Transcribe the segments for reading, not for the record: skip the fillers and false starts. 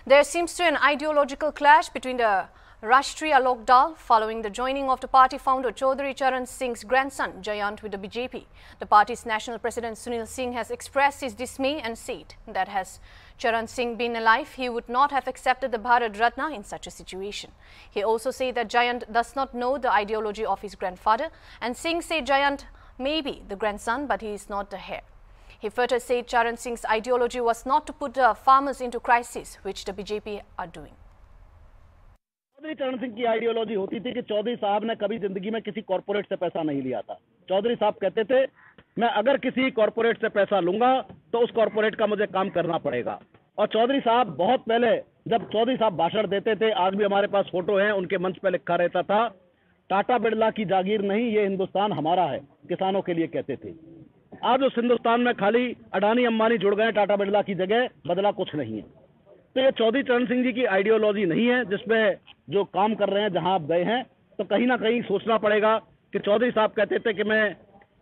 There seems to be an ideological clash between the Rashtriya Lok Dal following the joining of the party founder Chaudhary Charan Singh's grandson Jayant with the BJP. The party's national president Sunil Singh has expressed his dismay and said that had Charan Singh been alive, he would not have accepted the Bharat Ratna in such a situation. He also said that Jayant does not know the ideology of his grandfather, and Singh said Jayant may be the grandson but he is not the heir. He further said Charan Singh's ideology was not to put the farmers into crisis, which the BJP are doing. Chaudhary चरण सिंह की ideology होती थी कि चौधरी साहब ने कभी जिंदगी में किसी कॉर्पोरेट से पैसा नहीं लिया था। चौधरी साहब कहते थे मैं अगर किसी कॉर्पोरेट से पैसा लूंगा तो उस कॉर्पोरेट का मुझे काम करना पड़ेगा। और चौधरी साहब बहुत पहले जब चौधरी साहब भाषण देते थे, आज भी हमारे पास फोटो है, उनके मंच पे लिखा रहता था टाटा बिरला की जागीर नहीं, ये हिंदुस्तान हमारा है, किसानों के लिए कहते थे। आज उस हिंदुस्तान में खाली अडानी अंबानी जुड़ गए, टाटा बिरला की जगह बदला कुछ नहीं है। तो ये चौधरी चरण सिंह जी की आइडियोलॉजी नहीं है जिसमें जो काम कर रहे हैं, जहां आप गए हैं तो कहीं ना कहीं सोचना पड़ेगा कि चौधरी साहब कहते थे कि मैं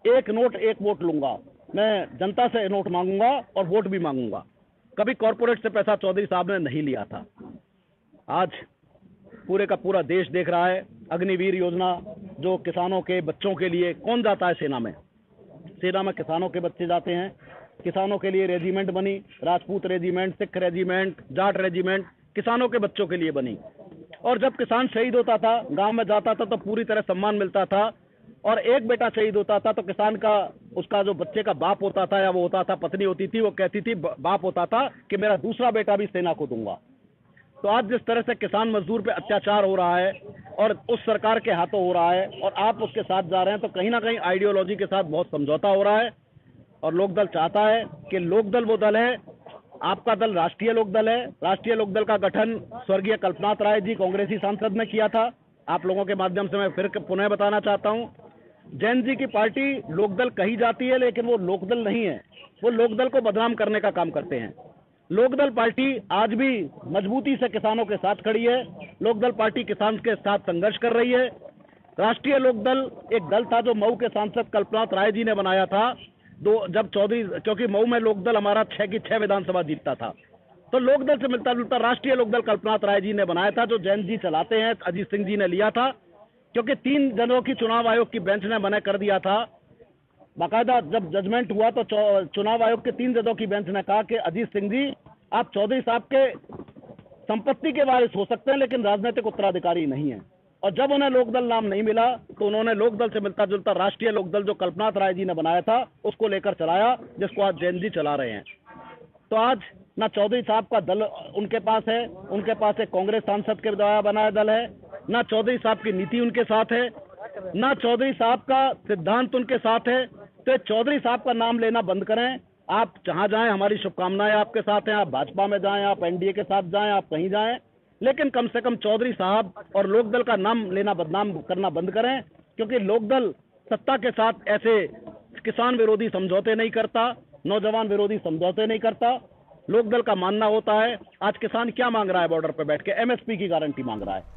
एक नोट एक वोट लूंगा, मैं जनता से नोट मांगूंगा और वोट भी मांगूंगा। कभी कॉर्पोरेट से पैसा चौधरी साहब ने नहीं लिया था। आज पूरे का पूरा देश देख रहा है अग्निवीर योजना, जो किसानों के बच्चों के लिए, कौन जाता है सेना में किसानों के बच्चे जाते हैं। किसानों के लिए रेजिमेंट बनी, Rajput regiment, Sikh regiment, Jat regiment किसानों के बच्चों के लिए बनी। और जब किसान शहीद होता था, गांव में जाता था तो पूरी तरह सम्मान मिलता था। और एक बेटा शहीद होता था तो किसान का, उसका जो बच्चे का बाप होता था या वो होता था, पत्नी होती थी, वो कहती थी, बाप होता था कि मेरा दूसरा बेटा भी सेना को दूंगा। तो आज जिस तरह से किसान मजदूर पे अत्याचार हो रहा है और उस सरकार के हाथों हो रहा है और आप उसके साथ जा रहे हैं, तो कहीं ना कहीं आइडियोलॉजी के साथ बहुत समझौता हो रहा है। और लोकदल चाहता है कि लोकदल वो दल है, आपका दल राष्ट्रीय लोकदल है। राष्ट्रीय लोकदल का गठन स्वर्गीय कल्पनाथ राय जी कांग्रेसी सांसद ने किया था। आप लोगों के माध्यम से मैं फिर पुनः बताना चाहता हूं, जैन जी की पार्टी लोकदल कही जाती है लेकिन वो लोकदल नहीं है, वो लोकदल को बदनाम करने का काम करते हैं। लोकदल पार्टी आज भी मजबूती से किसानों के साथ खड़ी है। लोकदल पार्टी किसान के साथ संघर्ष कर रही है। राष्ट्रीय लोकदल एक दल था जो मऊ के सांसद कल्पनाथ राय जी ने बनाया था। जब चौधरी, क्योंकि मऊ में लोकदल हमारा 6 की 6 विधानसभा जीतता था, तो लोकदल से मिलता जुलता राष्ट्रीय लोकदल कल्पनाथ राय जी ने बनाया था, जो जैन जी चलाते हैं। अजीत सिंह जी ने लिया था, क्योंकि 3 जनों की चुनाव आयोग की बेंच ने मना कर दिया था। बाकायदा जब जजमेंट हुआ तो चुनाव आयोग के 3 जजों की बेंच ने कहा कि अजीत सिंह जी, आप चौधरी साहब के संपत्ति के वारिस हो सकते हैं लेकिन राजनीतिक उत्तराधिकारी नहीं है। और जब उन्हें लोकदल नाम नहीं मिला तो उन्होंने लोकदल से मिलता जुलता राष्ट्रीय लोकदल जो कल्पनाथ राय जी ने बनाया था उसको लेकर चलाया, जिसको आज जैन जी चला रहे हैं। तो आज ना चौधरी साहब का दल उनके पास है, उनके पास एक कांग्रेस सांसद के द्वारा बनाया दल है, ना चौधरी साहब की नीति उनके साथ है, ना चौधरी साहब का सिद्धांत उनके साथ है। तो चौधरी साहब का नाम लेना बंद करें। आप जहां जाएं, हमारी शुभकामनाएं आपके साथ हैं। आप भाजपा में जाएं, आप एनडीए के साथ जाएं, आप कहीं जाएं, लेकिन कम से कम चौधरी साहब और लोकदल का नाम लेना बदनाम करना बंद करें, क्योंकि लोकदल सत्ता के साथ ऐसे किसान विरोधी समझौते नहीं करता, नौजवान विरोधी समझौते नहीं करता। लोकदल का मानना होता है, आज किसान क्या मांग रहा है बॉर्डर पर बैठ के? एमएसपी की गारंटी मांग रहा है।